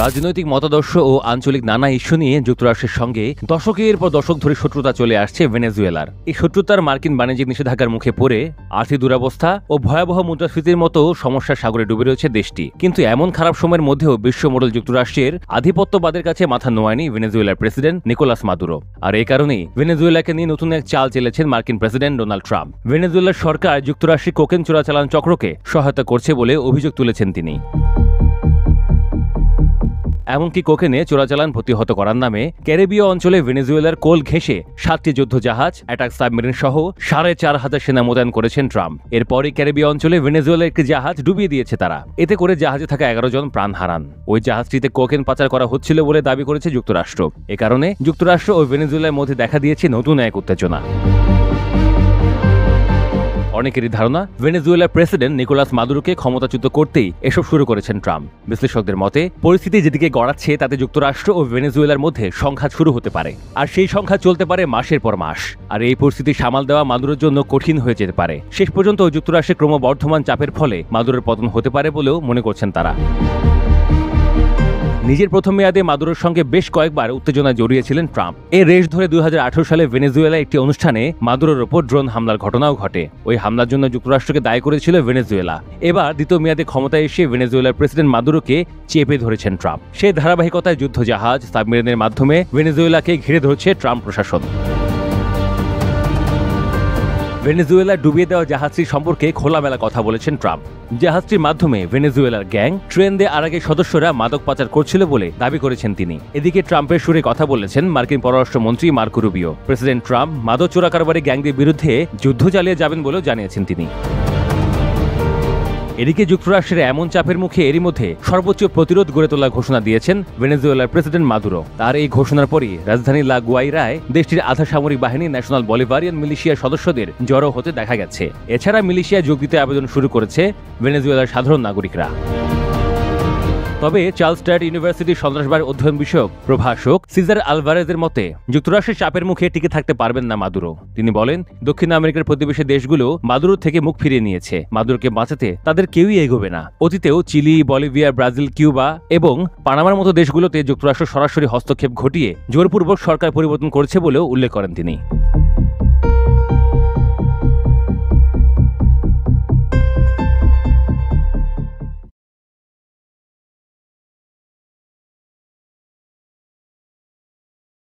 রাজনৈতিক মতাদর্শ ও আঞ্চলিক নানা ইস্যু নিয়ে যুক্তরাষ্ট্রের সঙ্গে দশকের পর দশক ধরে শত্রুতা চলে আসছে ভেনেজুয়েলার। এই শত্রুতার মার্কিন বাণিজ্যিক নিষেধাজ্ঞার মুখে পড়ে আর্থিক দুরবস্থা ও ভয়াবহ মুদ্রাস্ফীতির মতো সমস্যার সাগরে ডুবে রয়েছে দেশটি। কিন্তু এমন খারাপ সময়ের মধ্যেও বিশ্ব মডেল যুক্তরাষ্ট্রের আধিপত্যবাদের কাছে মাথা নোয়ায়নি ভেনেজুয়েলার প্রেসিডেন্ট নিকোলাস মাদুরো। আর এই কারণেই ভেনেজুয়েলাকে নিয়ে নতুন এক চাল চেলেছেন মার্কিন প্রেসিডেন্ট ডোনাল্ড ট্রাম্প। ভেনেজুয়েলার সরকার যুক্তরাষ্ট্রে কোকেন চোরাচালান চক্রকে সহায়তা করছে বলে অভিযোগ তুলেছেন তিনি। এমনকি কোকেনে চোরাচালান প্রতিহত করার নামে ক্যারিবীয় অঞ্চলে ভেনেজুয়েলার কোল ঘেঁষে 7টি যুদ্ধজাহাজ, অ্যাটাক সাবমেরিন সহ 4,500 সেনা মোতায়েন করেছেন ট্রাম্প। এরপরই ক্যারিবীয় অঞ্চলে ভেনেজুয়েলার একটি জাহাজ ডুবিয়ে দিয়েছে তারা। এতে করে জাহাজে থাকা 11 জন প্রাণ হারান। ওই জাহাজটিতে কোকেন পাচার করা হচ্ছিল বলে দাবি করেছে যুক্তরাষ্ট্র। এ কারণে যুক্তরাষ্ট্র ও ভেনেজুয়েলার মধ্যে দেখা দিয়েছে নতুন এক উত্তেজনা। অনেকেরই ধারণা ভেনেজুয়েলার প্রেসিডেন্ট নিকোলাস মাদুরোকে ক্ষমতাচ্যুত করতেই এসব শুরু করেছেন ট্রাম্প। বিশ্লেষকদের মতে পরিস্থিতি যেদিকে গড়াচ্ছে তাতে যুক্তরাষ্ট্র ও ভেনেজুয়েলার মধ্যে সংঘাত শুরু হতে পারে, আর সেই সংঘাত চলতে পারে মাসের পর মাস। আর এই পরিস্থিতি সামাল দেওয়া মাদুরোর জন্য কঠিন হয়ে যেতে পারে। শেষ পর্যন্ত যুক্তরাষ্ট্রের ক্রমবর্ধমান চাপের ফলে মাদুরোর পতন হতে পারে বলেও মনে করছেন তারা। নিজের প্রথম মেয়াদে মাদুরোর সঙ্গে বেশ কয়েকবার উত্তেজনায় জড়িয়েছিলেন ট্রাম্প। এই রেশ ধরে 2018 সালে ভেনেজুয়েলায় একটি অনুষ্ঠানে মাদুরোর ওপর ড্রোন হামলার ঘটনাও ঘটে। ওই হামলার জন্য যুক্তরাষ্ট্রকে দায়ী করেছিল ভেনেজুয়েলা। এবার দ্বিতীয় মেয়াদে ক্ষমতায় এসে ভেনেজুয়েলার প্রেসিডেন্ট মাদুরোকে চেপে ধরেছেন ট্রাম্প। সেই ধারাবাহিকতায় যুদ্ধজাহাজ, সাবমেরিনের মাধ্যমে ভেনেজুয়েলাকে ঘিরে ধরছে ট্রাম্প প্রশাসন। ভেনেজুয়েলা ডুবিয়ে দেওয়া জাহাজটির সম্পর্কে খোলামেলা কথা বলেছেন ট্রাম্প। জাহাজটির মাধ্যমে ভেনেজুয়েলার গ্যাং ট্রেন দিয়ে আরাগের সদস্যরা মাদক পাচার করছিল বলে দাবি করেছেন তিনি। এদিকে ট্রাম্পের সুরে কথা বলেছেন মার্কিন পররাষ্ট্রমন্ত্রী মার্কো রুবিও। প্রেসিডেন্ট ট্রাম্প মাদক চোরা কারবারি গ্যাংদের বিরুদ্ধে যুদ্ধ চালিয়ে যাবেন বলেও জানিয়েছেন তিনি। এদিকে যুক্তরাষ্ট্রের এমন চাপের মুখে এরই মধ্যে সর্বোচ্চ প্রতিরোধ গড়ে তোলার ঘোষণা দিয়েছেন ভেনেজুয়েলার প্রেসিডেন্ট মাদুরো। তার এই ঘোষণার পরই রাজধানী লা গুয়াইরায় দেশটির আধা সামরিক বাহিনী ন্যাশনাল বলিভারিয়ান মিলিশিয়ার সদস্যদের জড়ো হতে দেখা গেছে। এছাড়া মিলিশিয়ায় যোগ দিতে আবেদন শুরু করেছে ভেনেজুয়েলার সাধারণ নাগরিকরা। তবে চার্লস স্ট্যাট ইউনিভার্সিটির সন্ত্রাসবাদ অধ্যয়ন বিষয়ক প্রভাষক সিজার আলভারেজের মতে যুক্তরাষ্ট্রের চাপের মুখে টিকে থাকতে পারবেন না মাদুরো। তিনি বলেন, দক্ষিণ আমেরিকার প্রতিবেশী দেশগুলো মাদুরো থেকে মুখ ফিরিয়ে নিয়েছে। মাদুরোকে বাঁচাতে তাদের কেউই এগোবে না। অতীতেও চিলি, বলিভিয়া, ব্রাজিল, কিউবা এবং পানামার মতো দেশগুলোতে যুক্তরাষ্ট্র সরাসরি হস্তক্ষেপ ঘটিয়ে জোরপূর্বক সরকার পরিবর্তন করেছে বলেও উল্লেখ করেন তিনি।